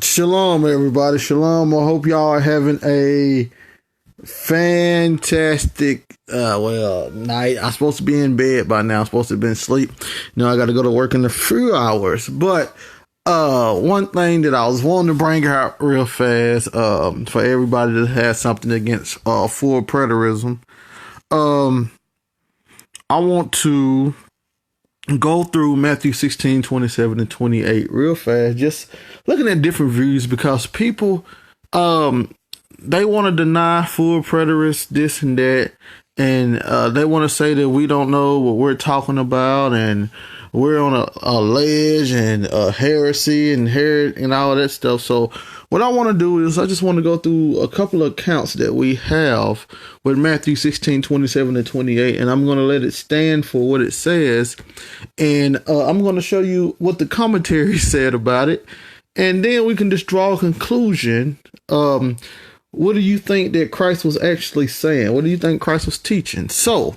Shalom, everybody. Shalom. I hope y'all are having a fantastic, night. I'm supposed to be in bed by now. I'm supposed to be asleep. I got to go to work in a few hours. But one thing that I was wanting to bring out real fast, for everybody that has something against full preterism, um, I want to go through Matthew 16, 27, and 28 real fast, just looking at different views because people, they want to deny full preterists, this and that, and they want to say that we don't know what we're talking about, and we're on a ledge and a heresy and all that stuff. So what I want to do is I just want to go through a couple of accounts that we have with Matthew 16, 27 and 28, and I'm going to let it stand for what it says. And I'm going to show you what the commentary said about it. And then we can just draw a conclusion. What do you think that Christ was actually saying? What do you think Christ was teaching? So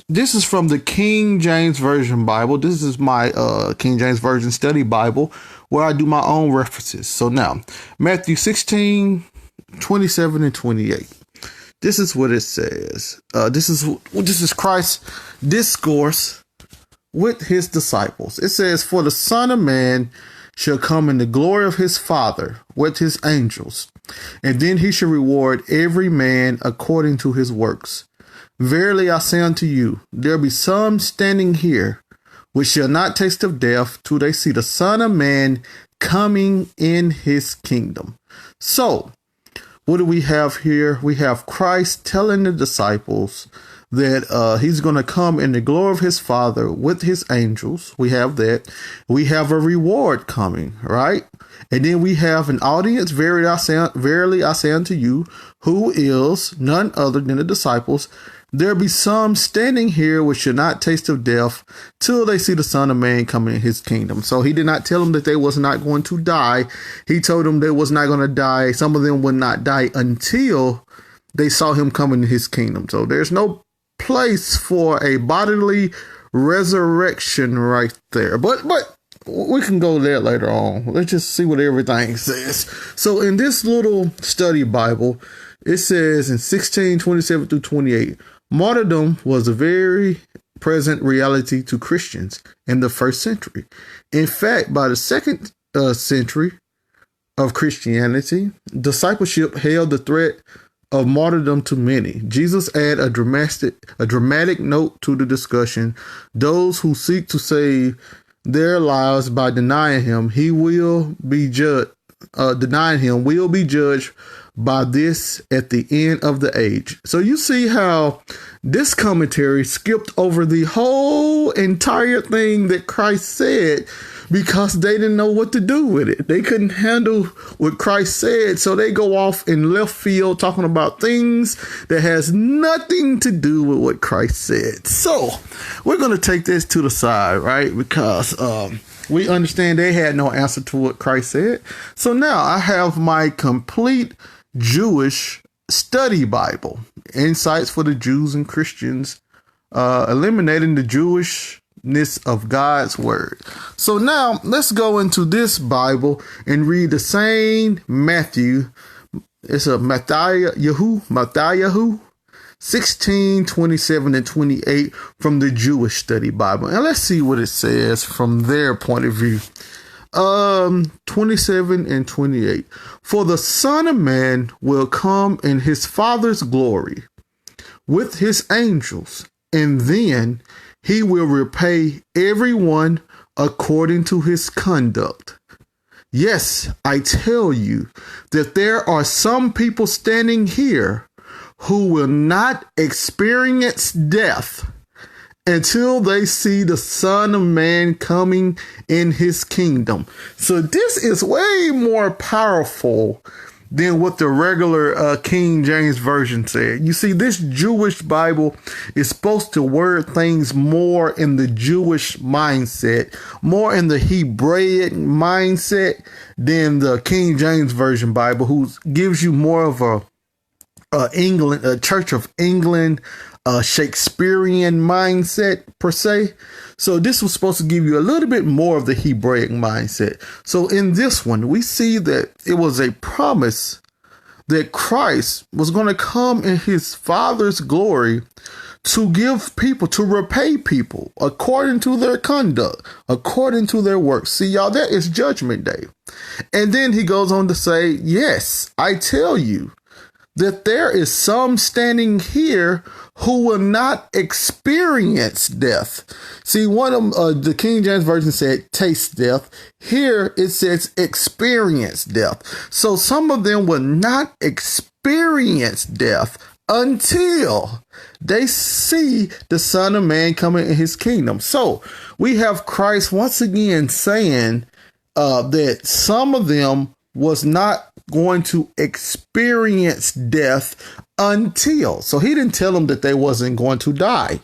this is from the King James Version Bible. This is my King James Version Study Bible where I do my own references. So now, Matthew 16, 27 and 28. This is what it says. This is Christ's discourse with his disciples. It says, "For the Son of Man shall come in the glory of his Father with his angels, and then he shall reward every man according to his works. Verily I say unto you, there be some standing here which shall not taste of death till they see the Son of Man coming in his kingdom." So, what do we have here? We have Christ telling the disciples that he's going to come in the glory of his Father with his angels. We have that. We have a reward coming, right? And then we have an audience, verily I say unto you, who is none other than the disciples. There be some standing here which should not taste of death till they see the Son of Man coming in his kingdom. So he did not tell them that they was not going to die. He told them they was not going to die. Some of them would not die until they saw him coming in his kingdom. So there's no place for a bodily resurrection right there. But we can go there later on. Let's just see what everything says. So in this little study Bible, it says in 16, 27 through 28, martyrdom was a very present reality to Christians in the first century. In fact, by the second century of Christianity, discipleship held the threat of martyrdom to many. Jesus add a dramatic note to the discussion. Those who seek to save their lives by denying him, will be judged by this at the end of the age. So you see how this commentary skipped over the whole entire thing that Christ said because they didn't know what to do with it. They couldn't handle what Christ said, so they go off in left field talking about things that has nothing to do with what Christ said. So we're going to take this to the side, right? Because we understand they had no answer to what Christ said. So now I have my complete Jewish study Bible, Insights for the Jews and Christians, eliminating the Jewishness of God's word. So now let's go into this Bible and read the same Matthew. It's a Matthew 16, 27 and 28 from the Jewish study Bible. And let's see what it says from their point of view. 27 and 28. "For the Son of Man will come in his Father's glory with his angels, and then he will repay everyone according to his conduct. Yes, I tell you that there are some people standing here who will not experience death until they see the Son of Man coming in his kingdom." So this is way more powerful than what the regular King James Version said. You see, this Jewish Bible is supposed to word things more in the Jewish mindset, more in the Hebraic mindset than the King James Version Bible, who gives you more of a Church of England a Shakespearean mindset per se. So this was supposed to give you a little bit more of the Hebraic mindset. So in this one, we see that it was a promise that Christ was going to come in his Father's glory to give people, to repay people according to their conduct, according to their works. See, y'all, that is Judgment Day. And then he goes on to say, yes, I tell you that there is some standing here who will not experience death. See, one of the King James Version said taste death. Here it says experience death. So some of them will not experience death until they see the Son of Man coming in his kingdom. So we have Christ once again saying that some of them was not going to experience death until. So he didn't tell them that they wasn't going to die.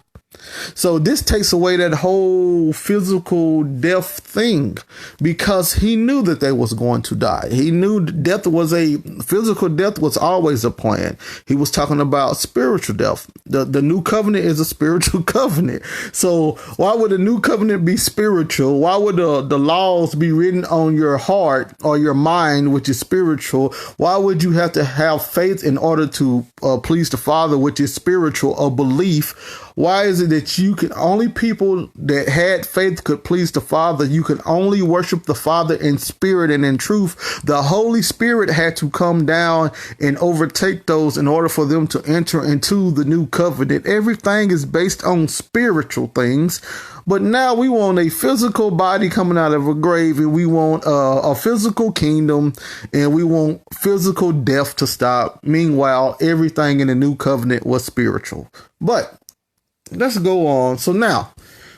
So this takes away that whole physical death thing, because he knew that they was going to die. He knew physical death was always a plan. He was talking about spiritual death. The new covenant is a spiritual covenant. So why would the new covenant be spiritual? Why would the laws be written on your heart or your mind, which is spiritual? Why would you have to have faith in order to please the Father, which is spiritual, or belief? Why is it that only people that had faith could please the Father? You can only worship the Father in spirit and in truth. The Holy Spirit had to come down and overtake those in order for them to enter into the new covenant. Everything is based on spiritual things. But now we want a physical body coming out of a grave, and we want a physical kingdom, and we want physical death to stop. Meanwhile, everything in the new covenant was spiritual. But let's go on. So now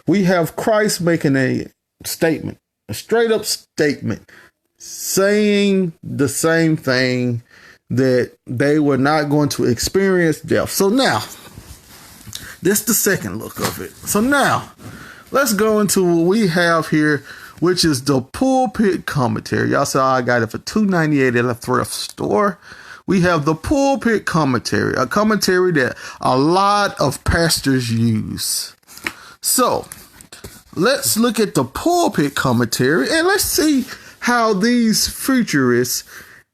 we have Christ making a statement, a straight up statement, saying the same thing, that they were not going to experience death. So now, this is the second look of it. So now, let's go into what we have here, which is the pulpit commentary. Y'all saw I got it for $2.98 at a thrift store. We have the pulpit commentary, a commentary that a lot of pastors use. So let's look at the pulpit commentary and let's see how these futurists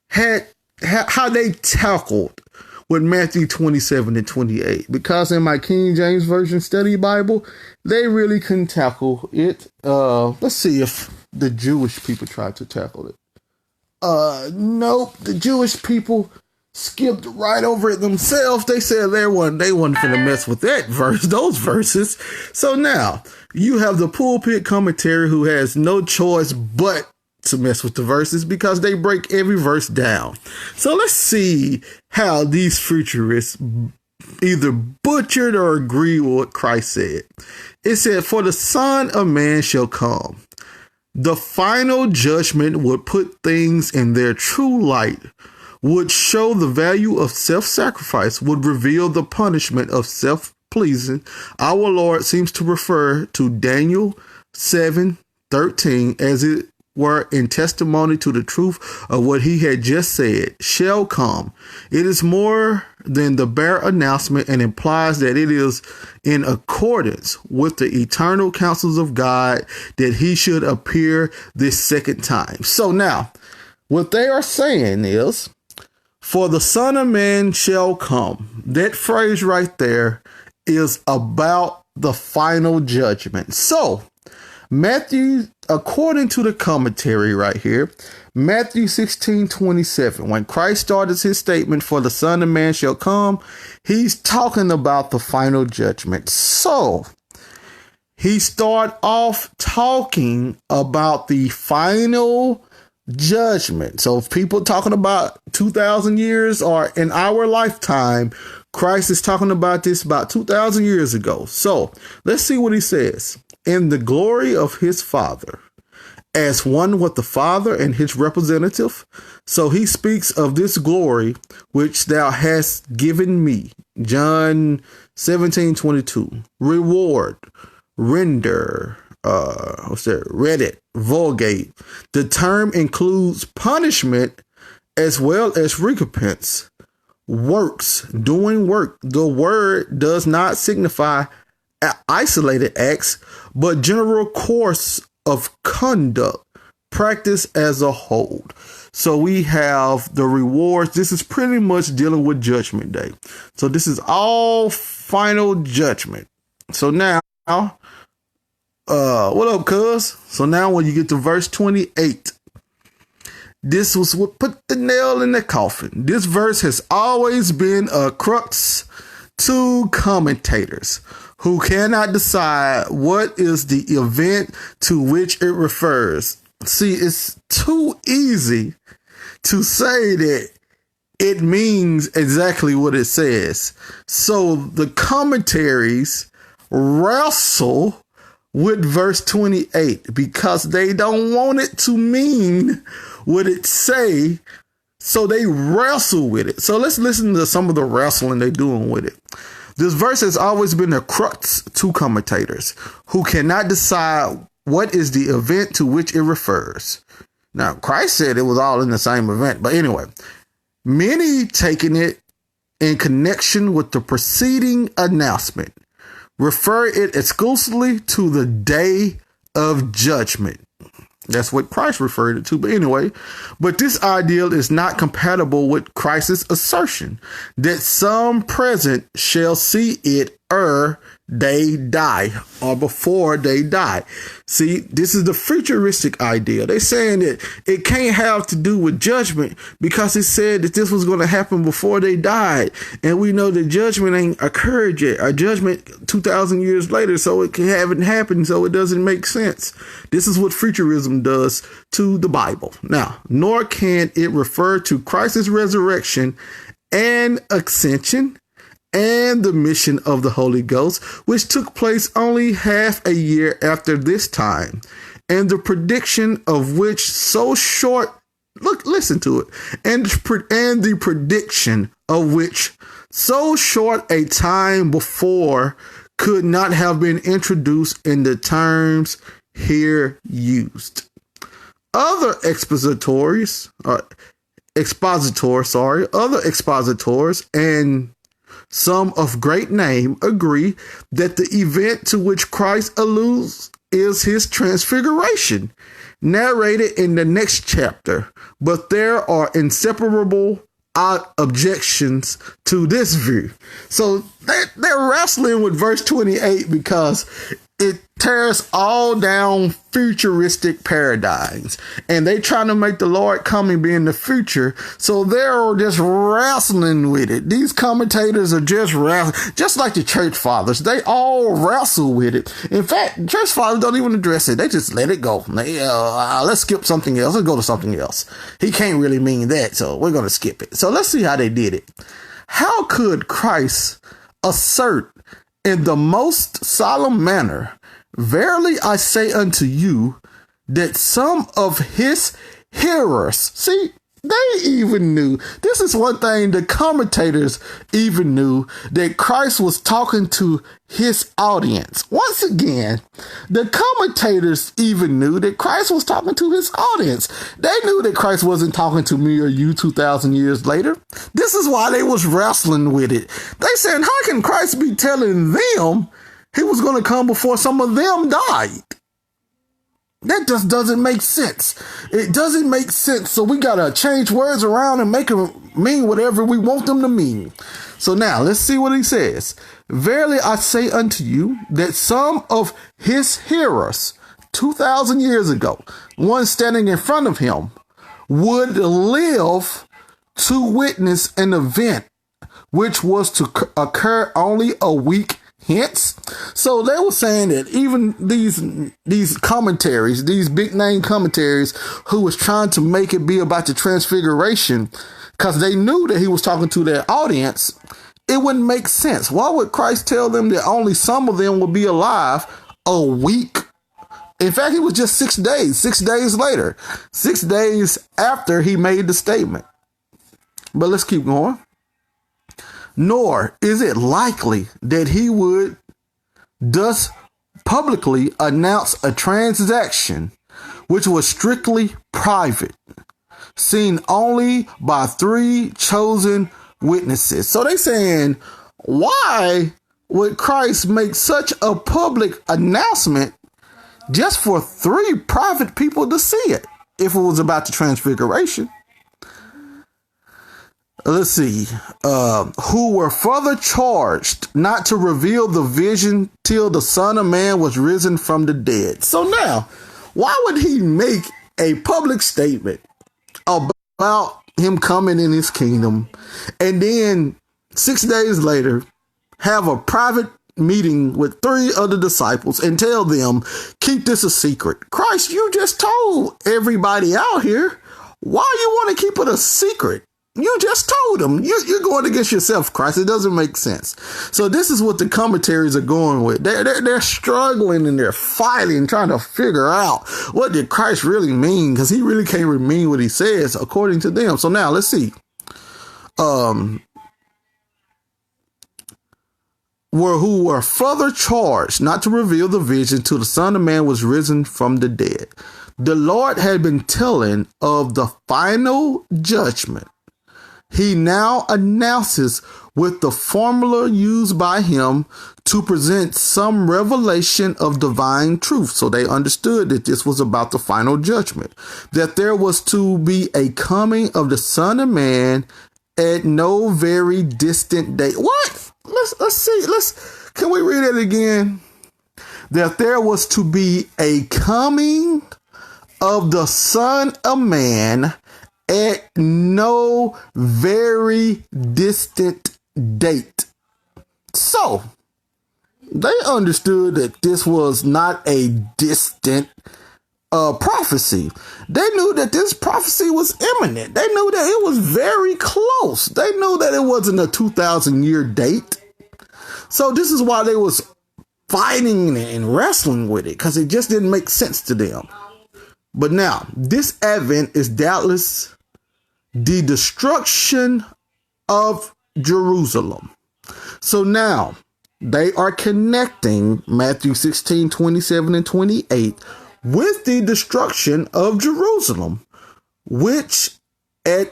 how they tackled with Matthew 27 and 28. Because in my King James Version Study Bible, they really couldn't tackle it. Let's see if the Jewish people tried to tackle it. Nope. The Jewish people skipped right over it themselves. They said they wasn't finna mess with those verses. So now you have the pulpit commentary who has no choice but to mess with the verses because they break every verse down. So let's see how these futurists either butchered or agree with what Christ said. It said, "For the Son of Man shall come. The final judgment would put things in their true light, would show the value of self-sacrifice, would reveal the punishment of self-pleasing." Our Lord seems to refer to Daniel 7:13 as it were in testimony to the truth of what he had just said shall come. It is more than the bare announcement and implies that it is in accordance with the eternal counsels of God that he should appear this second time. So now, what they are saying is, "For the Son of Man shall come." That phrase right there is about the final judgment. So Matthew, according to the commentary right here, Matthew 16:27, when Christ started his statement, "For the Son of Man shall come," he's talking about the final judgment. So he started off talking about the final judgment. So if people talking about 2,000 years or in our lifetime, Christ is talking about this about 2,000 years ago. So let's see what he says. "In the glory of his Father, as one with the Father and his representative." So he speaks of this glory which thou hast given me. John 17:22. Reward, render, Reddit, vulgate. The term includes punishment as well as recompense. works, doing work. The word does not signify isolated acts, but general course of conduct, practice as a whole. So we have the rewards. This is pretty much dealing with Judgment Day. So this is all final judgment. So now, what up, cuz? So now when you get to verse 28, this was what put the nail in the coffin. This verse has always been a crux to commentators who cannot decide what is the event to which it refers. See, it's too easy to say that it means exactly what it says. So the commentaries wrestle with verse 28 because they don't want it to mean what it say, so they wrestle with it. So let's listen to some of the wrestling they're doing with it. This verse has always been a crux to commentators who cannot decide what is the event to which it refers. Now, Christ said it was all in the same event, but anyway, many taking it in connection with the preceding announcement refer it exclusively to the day of judgment. That's what Christ referred it to. But anyway, but this ideal is not compatible with Christ's assertion that some present shall see it ere they die or before they die. See, this is the futuristic idea. They're saying that it can't have to do with judgment because it said that this was going to happen before they died. And we know that judgment ain't occurred yet. Our judgment 2,000 years later, so it haven't happened, so it doesn't make sense. This is what futurism does to the Bible. Now, nor can it refer to Christ's resurrection and ascension and the mission of the Holy Ghost, which took place only half a year after this time, and the prediction of which so short, listen to it, and the prediction of which so short a time before could not have been introduced in the terms here used. Other expositors, and some of great name agree that the event to which Christ alludes is his transfiguration, narrated in the next chapter. But there are inseparable objections to this view. So they're wrestling with verse 28 because it tears all down futuristic paradigms, and they trying to make the Lord coming be in the future. So they're just wrestling with it. These commentators are just like the church fathers. They all wrestle with it. In fact, church fathers don't even address it. They just let it go. Let's skip something else. Let's go to something else. He can't really mean that, so we're going to skip it. So let's see how they did it. How could Christ assert in the most solemn manner, verily I say unto you, that some of his hearers, see, they even knew. This is one thing the commentators even knew, that Christ was talking to his audience. Once again, the commentators even knew that Christ was talking to his audience. They knew that Christ wasn't talking to me or you 2,000 years later. This is why they was wrestling with it. They said, how can Christ be telling them he was going to come before some of them died? That just doesn't make sense. It doesn't make sense. So we got to change words around and make them mean whatever we want them to mean. So now let's see what he says. Verily I say unto you that some of his hearers 2,000 years ago, one standing in front of him, would live to witness an event which was to occur only a week hence. So they were saying that even these commentaries, these big name commentaries who was trying to make it be about the transfiguration, because they knew that he was talking to their audience, it wouldn't make sense. Why would Christ tell them that only some of them would be alive a week? In fact, it was just 6 days, 6 days later, 6 days after he made the statement. But let's keep going. Nor is it likely that he would thus publicly announce a transaction which was strictly private, seen only by 3 chosen witnesses. So they saying, why would Christ make such a public announcement just for 3 private people to see it if it was about the transfiguration? Let's see. Who were further charged not to reveal the vision till the Son of Man was risen from the dead. So now, why would he make a public statement about him coming in his kingdom and then 6 days later have a private meeting with 3 other disciples and tell them, keep this a secret? Christ, you just told everybody out here. Why you want to keep it a secret? You just told them. You're going against yourself, Christ. It doesn't make sense. So this is what the commentaries are going with. They're struggling and they're fighting, trying to figure out what did Christ really mean, because he really can't mean what he says according to them. So now let's see. Who were further charged not to reveal the vision till the Son of Man was risen from the dead. The Lord had been telling of the final judgment. He now announces with the formula used by him to present some revelation of divine truth. So they understood that this was about the final judgment, that there was to be a coming of the Son of Man at no very distant date. What? Let's see. Can we read it again? That there was to be a coming of the Son of Man at no very distant date. So they understood that this was not a distant prophecy. They knew that this prophecy was imminent. They knew that it was very close. They knew that it wasn't a 2,000-year date. So this is why they was fighting and wrestling with it, because it just didn't make sense to them. But now, this advent is doubtless the destruction of Jerusalem. So now they are connecting Matthew 16, 27 and 28 with the destruction of Jerusalem, which as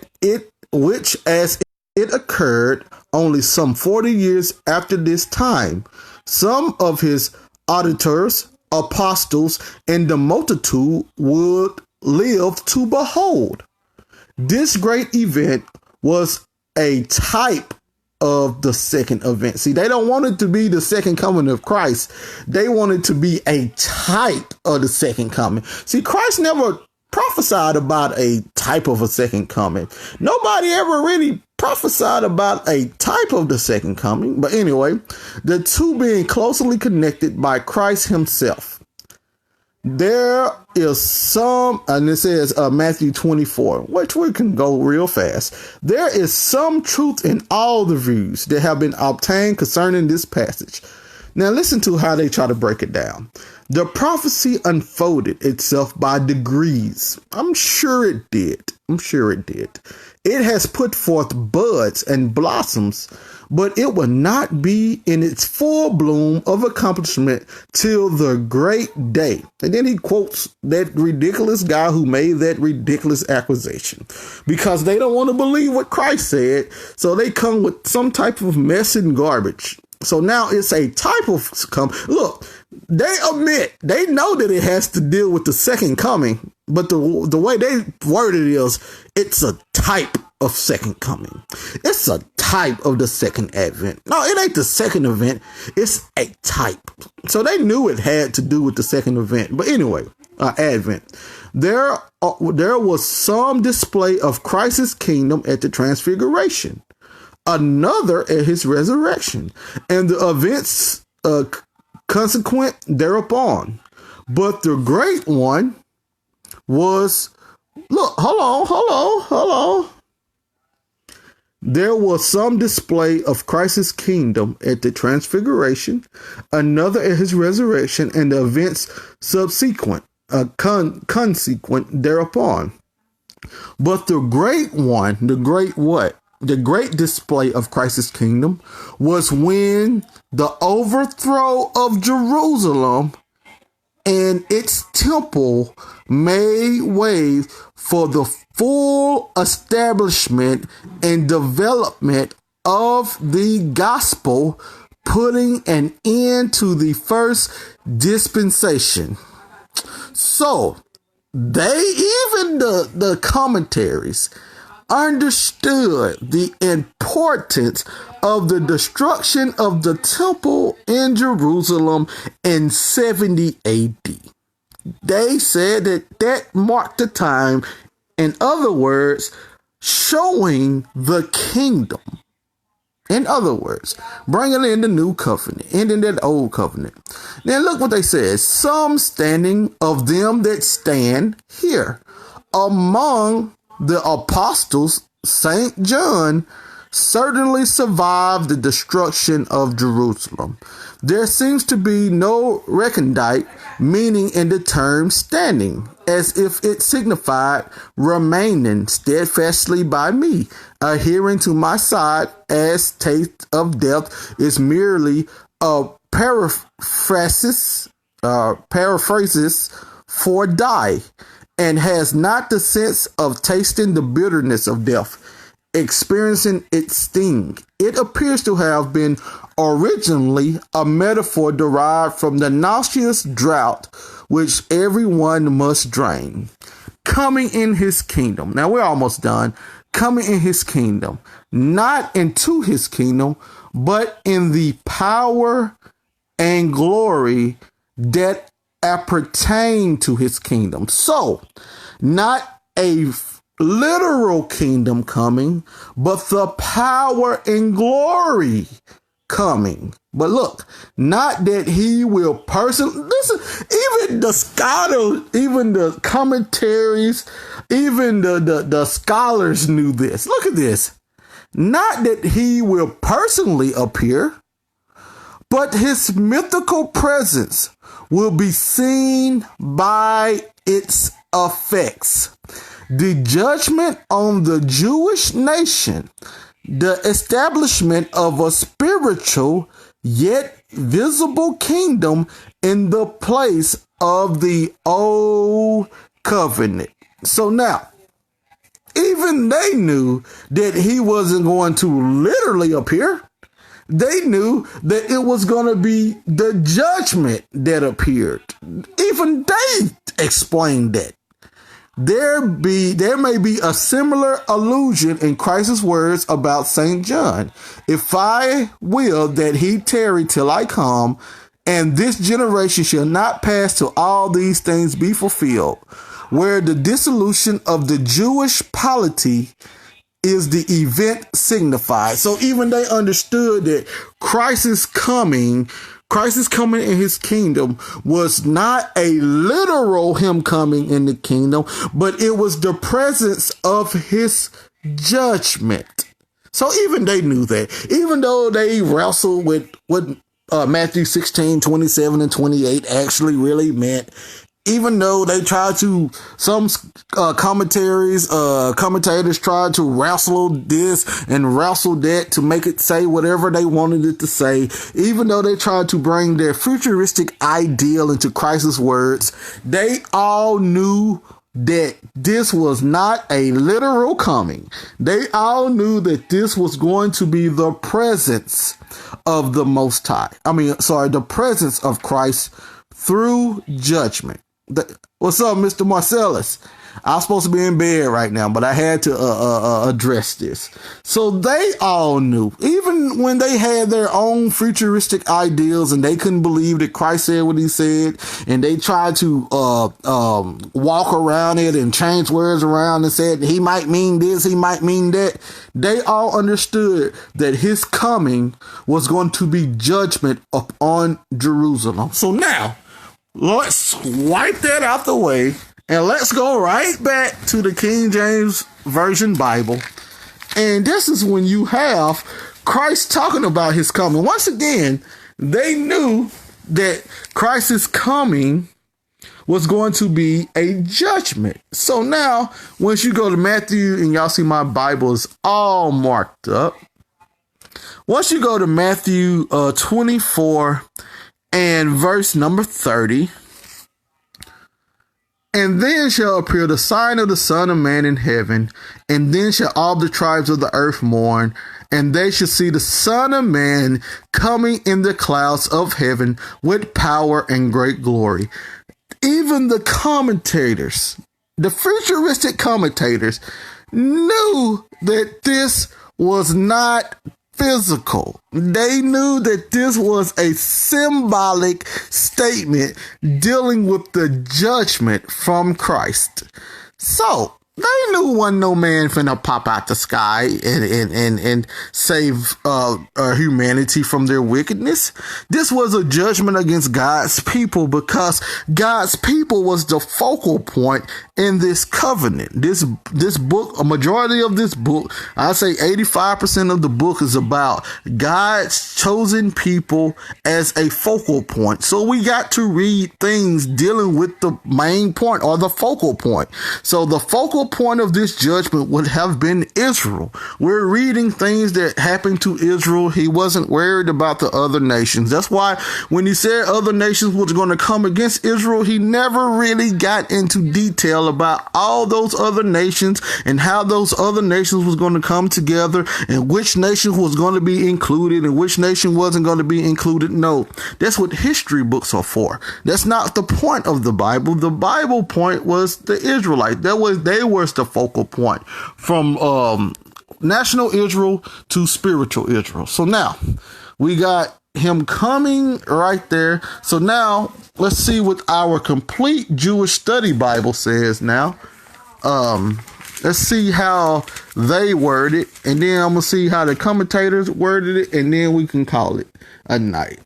it occurred only some 40 years after this time. Some of his auditors, apostles, and the multitude would live to behold. This great event was a type of the second event. See, they don't want it to be the second coming of Christ. They want it to be a type of the second coming. See, Christ never prophesied about a type of a second coming. Nobody ever really prophesied about a type of the second coming. But anyway, the two being closely connected by Christ himself. There is some, and it says Matthew 24, which we can go real fast. There is some truth in all the views that have been obtained concerning this passage. Now listen to how they try to break it down. The prophecy unfolded itself by degrees. I'm sure it did. It has put forth buds and blossoms, but it will not be in its full bloom of accomplishment till the great day. And then he quotes that ridiculous guy who made that ridiculous accusation, because they don't want to believe what Christ said. So they come with some type of mess and garbage. So now it's a type of come. Look, they admit, they know that it has to deal with the second coming, but the way they word it is, it's a type of second coming. It's a type of the second advent. No, it ain't the second event. It's a type. So they knew it had to do with the second event. But anyway, advent. There was some display of Christ's kingdom at the transfiguration, another at his resurrection, and the events consequent thereupon. But the great one was, look, hold on. There was some display of Christ's kingdom at the transfiguration, another at his resurrection, and the events subsequent, consequent thereupon. But the great one, the great what? The great display of Christ's kingdom was when the overthrow of Jerusalem and its temple made way for the full establishment and development of the gospel, putting an end to the first dispensation. So, even the commentaries understood the importance of the destruction of the temple in Jerusalem in 70 AD. They said that marked the time, in other words, showing the kingdom. In other words, bringing in the new covenant, ending that old covenant. Now look what they said. Some standing of them that stand here. Among the apostles, St. John certainly survived the destruction of Jerusalem. There seems to be no recondite meaning in the term standing, as if it signified remaining steadfastly by me, adhering to my side, as taste of death is merely a paraphrasis for die, and has not the sense of tasting the bitterness of death, experiencing its sting. It appears to have been originally a metaphor derived from the nauseous drought which everyone must drain. Coming in his kingdom. Now we're almost done. Coming in his kingdom. Not into his kingdom, but in the power and glory that appertain to his kingdom. So, not a literal kingdom coming, but the power and glory coming. But look, not that he will personally, listen, even the scholars, even the commentaries, even the scholars knew this. Look at this. Not that he will personally appear, but his mythical presence will be seen by its effects. The judgment on the Jewish nation, the establishment of a spiritual yet visible kingdom in the place of the old covenant. So now, even they knew that he wasn't going to literally appear. They knew that it was going to be the judgment that appeared. Even they explained that. There may be a similar allusion in Christ's words about St. John. If I will that he tarry till I come, and this generation shall not pass till all these things be fulfilled, where the dissolution of the Jewish polity is the event signified. So even they understood that Christ's coming in his kingdom was not a literal him coming in the kingdom, but it was the presence of his judgment. So even they knew that, even though they wrestled with what Matthew 16, 27 and 28 actually really meant, even though they tried to, some commentators tried to wrestle this and wrestle that to make it say whatever they wanted it to say, even though they tried to bring their futuristic ideal into Christ's words, they all knew that this was not a literal coming. They all knew that this was going to be the presence of the Most High. The presence of Christ through judgment. What's up, Mr. Marcellus? I'm supposed to be in bed right now, but I had to address this. So they all knew, even when they had their own futuristic ideals and they couldn't believe that Christ said what he said, and they tried to walk around it and change words around and said he might mean this, he might mean that. They all understood that his coming was going to be judgment upon Jerusalem. So now, let's wipe that out the way and let's go right back to the King James Version Bible. And this is when you have Christ talking about his coming. Once again, they knew that Christ's coming was going to be a judgment. So now, once you go to Matthew, and y'all see my Bible is all marked up. Once you go to Matthew 24 and verse number 30, And then shall appear the sign of the Son of Man in heaven, and then shall all the tribes of the earth mourn, and they shall see the Son of Man coming in the clouds of heaven with power and great glory. Even the commentators, the futuristic commentators, knew that this was not physical. They knew that this was a symbolic statement dealing with the judgment from Christ. So they knew wasn't no man finna pop out the sky and save humanity from their wickedness. This was a judgment against God's people, because God's people was the focal point in this covenant. This book, a majority of this book, I say 85% of the book, is about God's chosen people as a focal point. So we got to read things dealing with the main point, or the focal point. So the focal point of this judgment would have been Israel. We're reading things that happened to Israel. He wasn't worried about the other nations. That's why when he said other nations was going to come against Israel, he never really got into detail about all those other nations and how those other nations was going to come together, and which nation was going to be included and which nation wasn't going to be included. No, that's what history books are for. That's not the point of the Bible. The Bible point was the Israelites. They was the focal point from national Israel to spiritual Israel. So now we got him coming right there. So now let's see what our complete Jewish study Bible says now. Let's see how they word it, and then I'm gonna see how the commentators worded it, and then we can call it a night.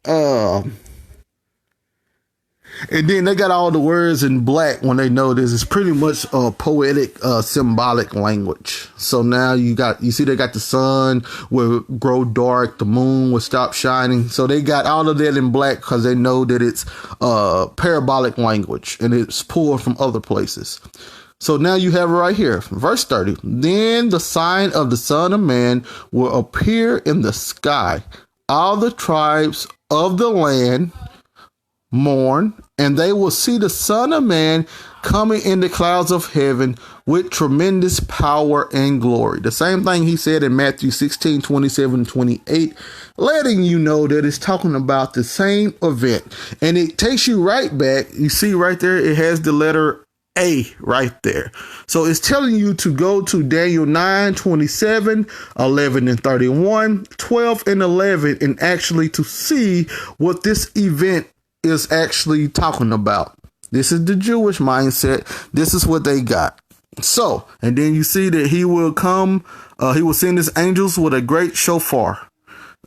And then they got all the words in black when they know this is pretty much poetic, symbolic language. So now you see they got the sun will grow dark, the moon will stop shining. So they got all of that in black because they know that it's parabolic language and it's pulled from other places. So now you have it right here, verse 30. Then the sign of the Son of Man will appear in the sky. All the tribes of the land mourn, and they will see the Son of Man coming in the clouds of heaven with tremendous power and glory. The same thing he said in Matthew 16, 27, 28, letting you know that it's talking about the same event. And it takes you right back. You see right there, it has the letter A right there. So it's telling you to go to Daniel 9, 27, 11 and 31, 12 and 11, and actually to see what this event is actually talking about. This is the Jewish mindset. This is what they got. So, and then you see that he will come, he will send his angels with a great shofar.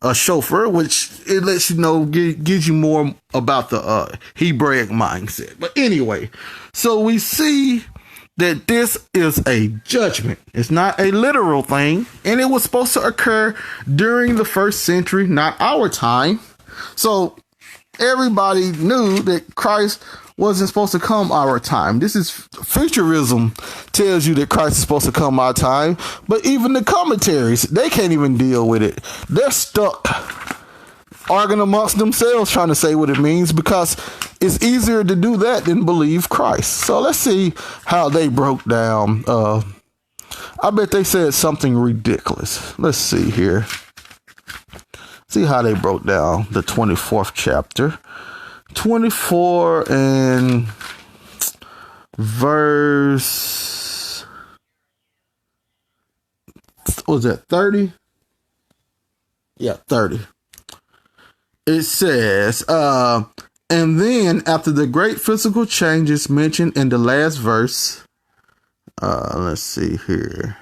A shofar, which it lets you know, gives you more about the Hebraic mindset. But anyway, so we see that this is a judgment. It's not a literal thing, and it was supposed to occur during the first century, not our time. So everybody knew that Christ wasn't supposed to come our time. This is futurism, tells you that Christ is supposed to come our time, but even the commentaries, they can't even deal with it. They're stuck arguing amongst themselves trying to say what it means, because it's easier to do that than believe Christ. So let's see how they broke down. I bet they said something ridiculous. Let's see here. See how they broke down the 24th chapter. 24 and verse, what was that, 30? Yeah, 30. It says, and then after the great physical changes mentioned in the last verse, let's see here.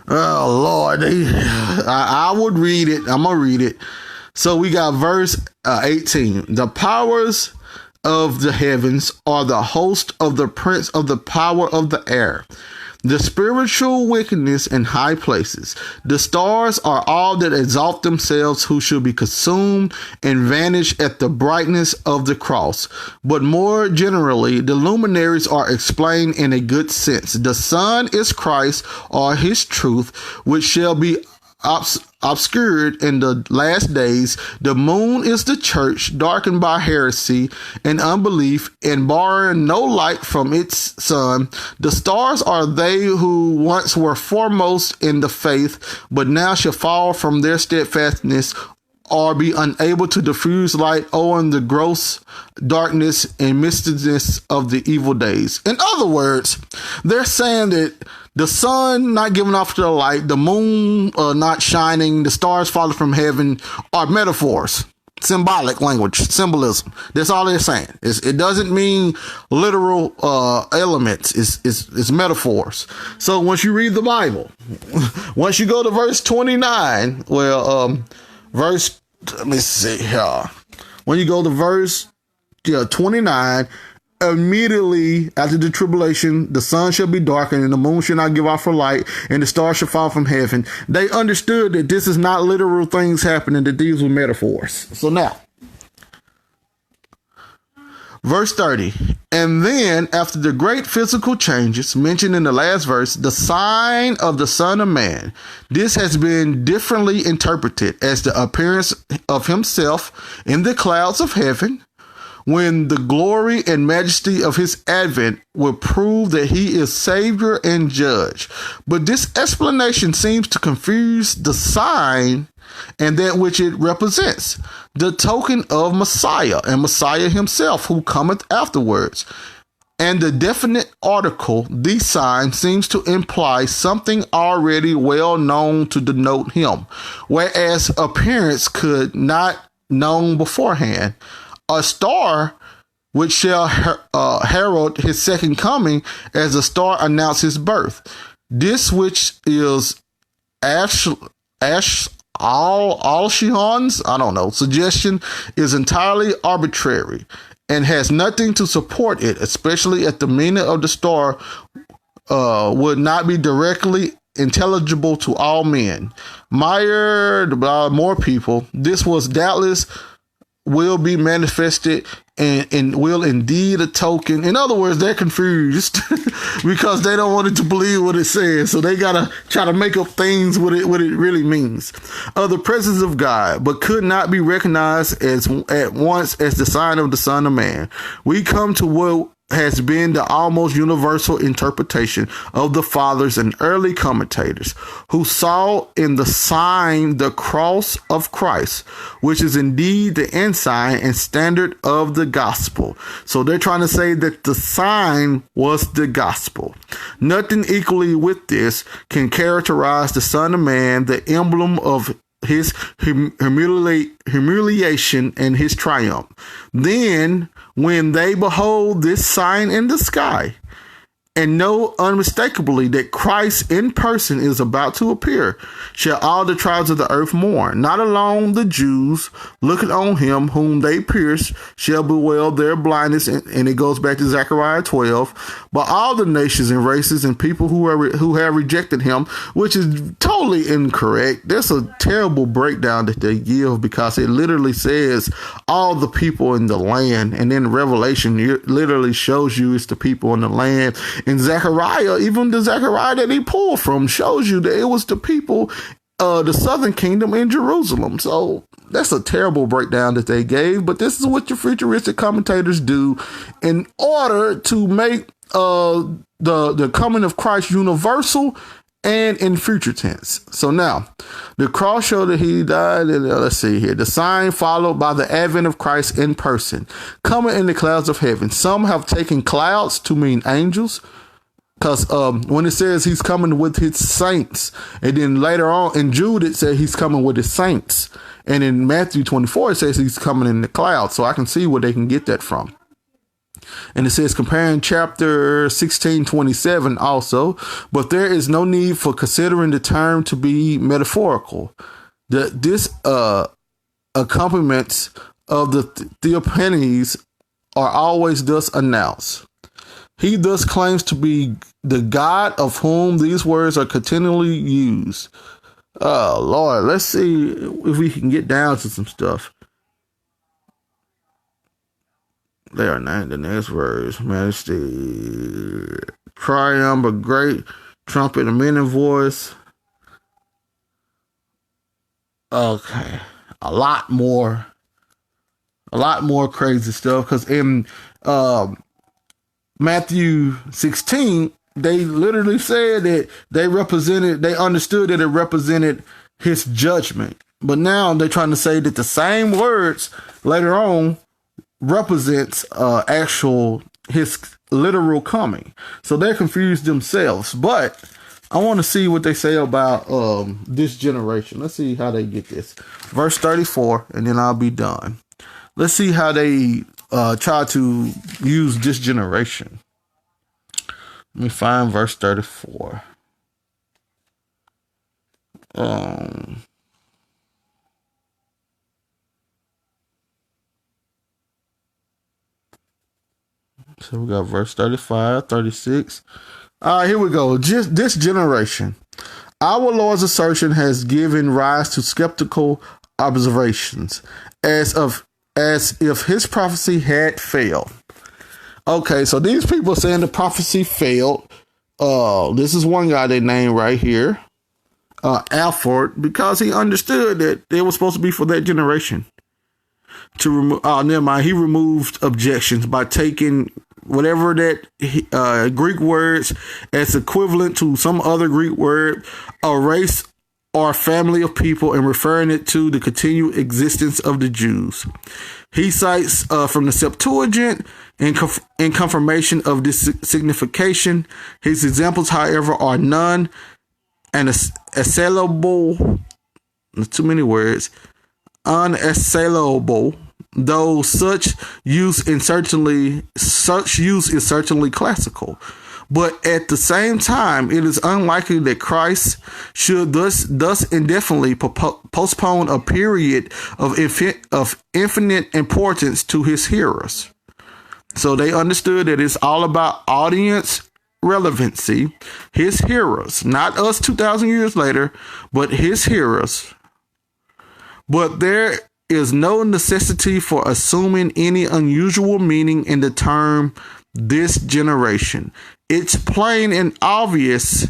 Oh, Lord. I would read it. I'm going to read it. So we got verse 18. The powers of the heavens are the host of the prince of the power of the air, the spiritual wickedness in high places. The stars are all that exalt themselves, who shall be consumed and vanish at the brightness of the cross. But more generally, the luminaries are explained in a good sense. The sun is Christ, or his truth, which shall be obscured in the last days. The moon is the church, darkened by heresy and unbelief, and borrowing no light from its sun. The stars are they who once were foremost in the faith, but now shall fall from their steadfastness, or be unable to diffuse light owing the gross darkness and mistiness of the evil days. In other words, they're saying that the sun not giving off the light, the moon not shining, the stars falling from heaven are metaphors, symbolic language, symbolism. That's all they're saying. It doesn't mean literal elements. It's metaphors. So once you read the Bible, once you go to verse 29, let me see here. When you go to verse 29, immediately after the tribulation, the sun shall be darkened and the moon shall not give off her light and the stars shall fall from heaven. They understood that this is not literal things happening, that these were metaphors. So now, verse 30, and then after the great physical changes mentioned in the last verse, the sign of the Son of Man, this has been differently interpreted as the appearance of himself in the clouds of heaven, when the glory and majesty of his advent will prove that he is Savior and Judge. But this explanation seems to confuse the sign and that which it represents, the token of Messiah and Messiah himself who cometh afterwards. And the definite article, the sign, seems to imply something already well known to denote him, whereas appearance could not known beforehand. A star which shall herald his second coming, as a star announced his birth. This which is Al-Shihon's, suggestion is entirely arbitrary and has nothing to support it, especially at the meaning of the star would not be directly intelligible to all men. More people, this was doubtless will be manifested and will indeed a token. In other words, they're confused because they don't want it to believe what it says. So they got to try to make up things what it really means. The presence of God, but could not be recognized at once as the sign of the Son of Man. We come to what has been the almost universal interpretation of the fathers and early commentators, who saw in the sign the cross of Christ, which is indeed the ensign and standard of the gospel. So they're trying to say that the sign was the gospel. Nothing equally with this can characterize the Son of Man, the emblem of his humiliation and his triumph. Then, when they behold this sign in the sky and know unmistakably that Christ in person is about to appear, shall all the tribes of the earth mourn. Not alone the Jews, looking on him whom they pierced, shall bewail their blindness. And it goes back to Zechariah 12. But all the nations and races and people who have rejected him, which is totally incorrect. There's a terrible breakdown that they give, because it literally says all the people in the land. And then Revelation literally shows you it's the people in the land. And Zechariah, even the Zechariah that he pulled from, shows you that it was the people, the southern kingdom in Jerusalem. So that's a terrible breakdown that they gave. But this is what your futuristic commentators do in order to make the coming of Christ universal and in future tense. So now, the cross showed that he died. And let's see here. The sign followed by the advent of Christ in person, coming in the clouds of heaven. Some have taken clouds to mean angels, because when it says he's coming with his saints, and then later on in Jude it says he's coming with his saints, and in Matthew 24 it says he's coming in the clouds. So I can see where they can get that from. And it says, comparing chapter 16:27 also, but there is no need for considering the term to be metaphorical. This accompaniments of the theopanies are always thus announced. He thus claims to be the God of whom these words are continually used. Oh, Lord, let's see if we can get down to some stuff. They are named the next words: majesty, triumph, a great trumpet, a meaning voice. Okay, a lot more crazy stuff. Because in Matthew 16, they literally said that they understood that it represented his judgment. But now they're trying to say that the same words later on represents his literal coming. So they're confused themselves. But I want to see what they say about this generation. Let's see how they get this. Verse 34, and then I'll be done. Let's see how they try to use this generation. Let me find verse 34. So we got verse 35, 36. All right, here we go. Just this generation. Our Lord's assertion has given rise to skeptical observations, as if his prophecy had failed. Okay, so these people are saying the prophecy failed. This is one guy they named right here, Alford, because he understood that it was supposed to be for that generation. To remove, never mind. He removed objections by taking whatever that Greek words as equivalent to some other Greek word, a race or family of people, and referring it to the continued existence of the Jews. He cites from the Septuagint in confirmation of this signification. His examples, however, are none and unassailable. Too many words. Unassailable. Though such use is certainly classical. But at the same time, it is unlikely that Christ should thus indefinitely postpone a period of infinite importance to his hearers. So they understood that it's all about audience relevancy, his hearers, not us 2,000 years later, but his hearers. But there is no necessity for assuming any unusual meaning in the term this generation. Its plain and obvious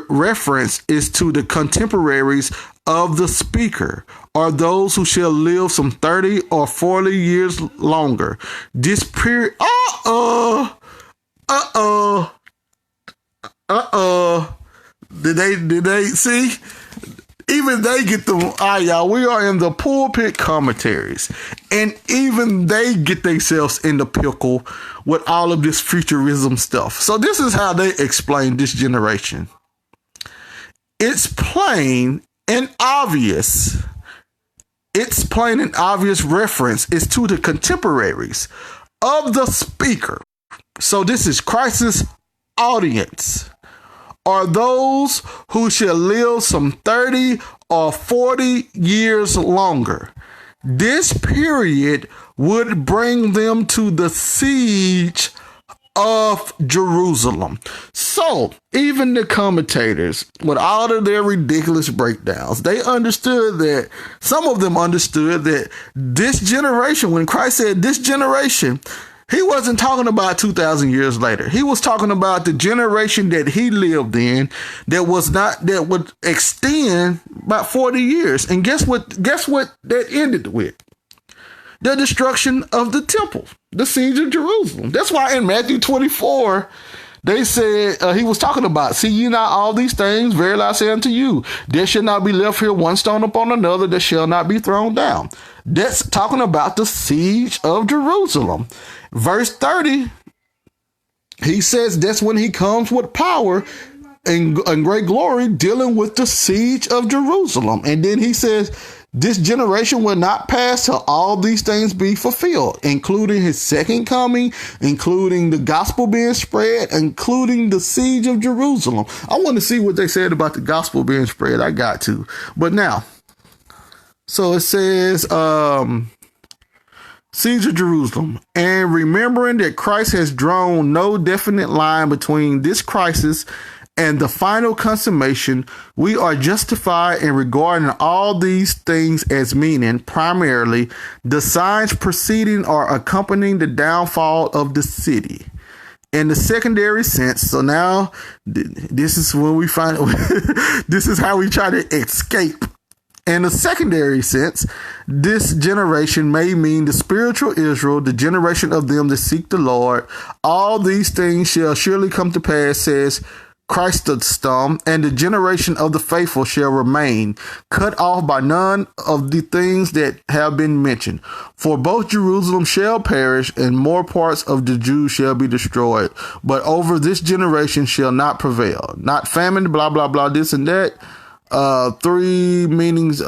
reference is to the contemporaries of the speaker, or those who shall live some 30 or 40 years longer. This period. Did they see? Even they get the, y'all, we are in the pulpit commentaries, and even they get themselves in the pickle with all of this futurism stuff. So this is how they explain this generation. It's plain and obvious. Its plain and obvious reference is to the contemporaries of the speaker. So this is Christ's audience, are those who shall live some 30 or 40 years longer. This period would bring them to the siege of Jerusalem. So even the commentators, with all of their ridiculous breakdowns, they understood that, some of them understood that this generation, when Christ said this generation, he wasn't talking about 2,000 years later. He was talking about the generation that he lived in that would extend about 40 years. And guess what that ended with? The destruction of the temple, the siege of Jerusalem. That's why in Matthew 24, they said, he was talking about, see ye not all these things? Verily I say unto you, there shall not be left here one stone upon another that shall not be thrown down. That's talking about the siege of Jerusalem. Verse 30, he says that's when he comes with power and great glory, dealing with the siege of Jerusalem. And then he says, this generation will not pass till all these things be fulfilled, including his second coming, including the gospel being spread, including the siege of Jerusalem. I want to see what they said about the gospel being spread. I got to. But now, so it says, siege of Jerusalem, and remembering that Christ has drawn no definite line between this crisis and the final consummation, we are justified in regarding all these things as meaning primarily the signs preceding or accompanying the downfall of the city. In the secondary sense, so now this is when we find this is how we try to escape In a secondary sense, this generation may mean the spiritual Israel, the generation of them that seek the Lord. All these things shall surely come to pass, says Chrysostom, and the generation of the faithful shall remain, cut off by none of the things that have been mentioned. For both Jerusalem shall perish, and more parts of the Jews shall be destroyed. But over this generation shall not prevail. Not famine, blah, blah, blah, this and that. Three meanings,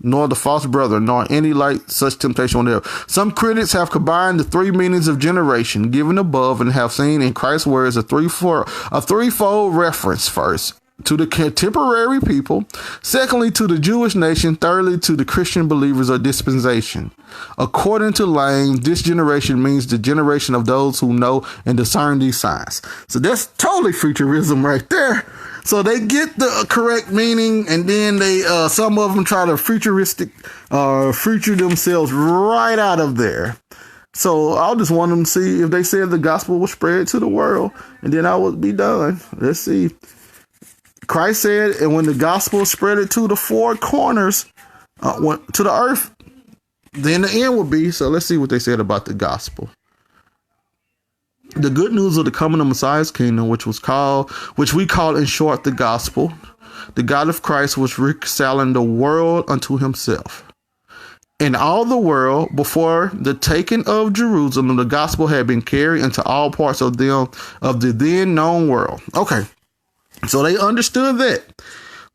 nor the false brother, nor any like such temptation whatever. Some critics have combined the three meanings of generation given above and have seen in Christ's words a threefold reference. First, to the contemporary people. Secondly, to the Jewish nation. Thirdly, to the Christian believers or dispensation. According to Lane, this generation means the generation of those who know and discern these signs. So that's totally futurism right there. So they get the correct meaning, and then they some of them try to future themselves right out of there. So I'll just want them to see if they said the gospel was spread to the world, and then I would be done. Let's see. Christ said, and when the gospel spread it to the four corners, to the earth, then the end will be. So let's see what they said about the gospel. The good news of the coming of Messiah's kingdom, which we call in short the gospel. The God of Christ was reconciling the world unto himself. In all the world, before the taking of Jerusalem, the gospel had been carried into all parts of the then known world. Okay, so they understood that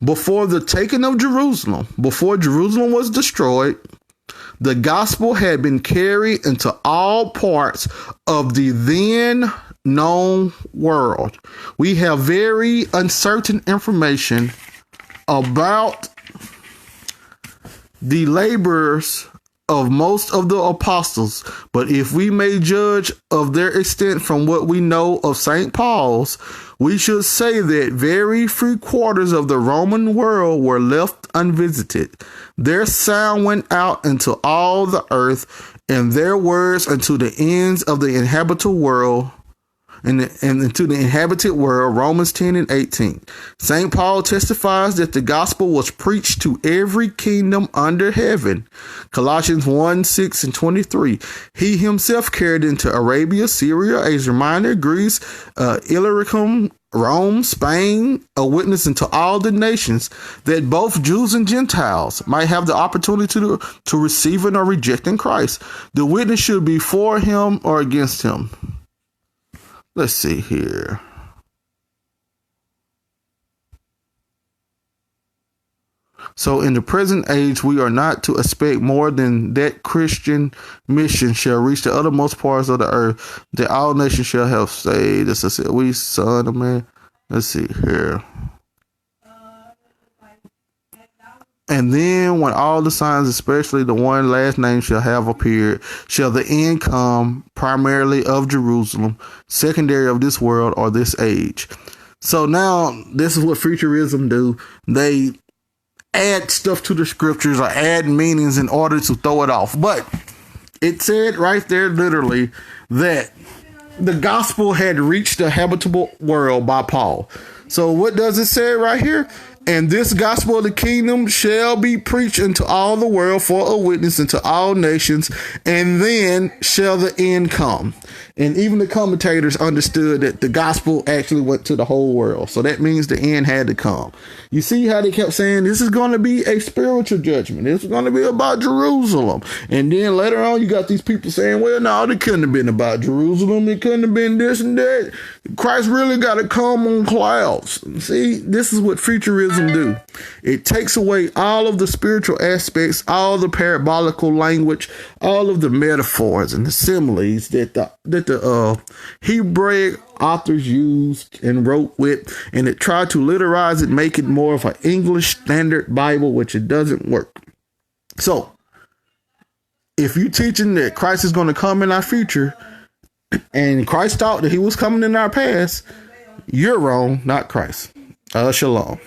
before the taking of Jerusalem, before Jerusalem was destroyed, the gospel had been carried into all parts of the then known world. We have very uncertain information about the laborers of most of the apostles, but if we may judge of their extent from what we know of St. Paul's, we should say that very few quarters of the Roman world were left unvisited. Their sound went out into all the earth, and their words unto the ends of the inhabited world, and into the inhabited world. Romans 10 and 18. St. Paul testifies that the gospel was preached to every kingdom under heaven. Colossians 1, 6 and 23. He himself carried into Arabia, Syria, Asia Minor, Greece, Illyricum, Rome, Spain, a witness unto all the nations, that both Jews and Gentiles might have the opportunity to receiving or rejecting Christ. The witness should be for him or against him. Let's see here. So in the present age, we are not to expect more than that Christian mission shall reach the uttermost parts of the earth, that all nations shall have saved. This is we son of man. Let's see here. And then when all the signs, especially the one last name, shall have appeared, shall the end come, primarily of Jerusalem, secondary of this world or this age. So now this is what futurism do. They add stuff to the scriptures or add meanings in order to throw it off. But it said right there literally that the gospel had reached the habitable world by Paul. So what does it say right here? And this gospel of the kingdom shall be preached into all the world for a witness unto all nations, and then shall the end come. And even the commentators understood that the gospel actually went to the whole world. So that means the end had to come. You see how they kept saying this is going to be a spiritual judgment. This is going to be about Jerusalem. And then later on, you got these people saying, well, no, it couldn't have been about Jerusalem. It couldn't have been this and that. Christ really got to come on clouds. See, this is what futurism do. It takes away all of the spiritual aspects, all the parabolical language, all of the metaphors and the similes that the Hebraic authors used and wrote with, and it tried to literalize it, make it more of an English standard Bible, which it doesn't work. So if you're teaching that Christ is going to come in our future, and Christ thought that he was coming in our past, you're wrong, not Christ. Shalom.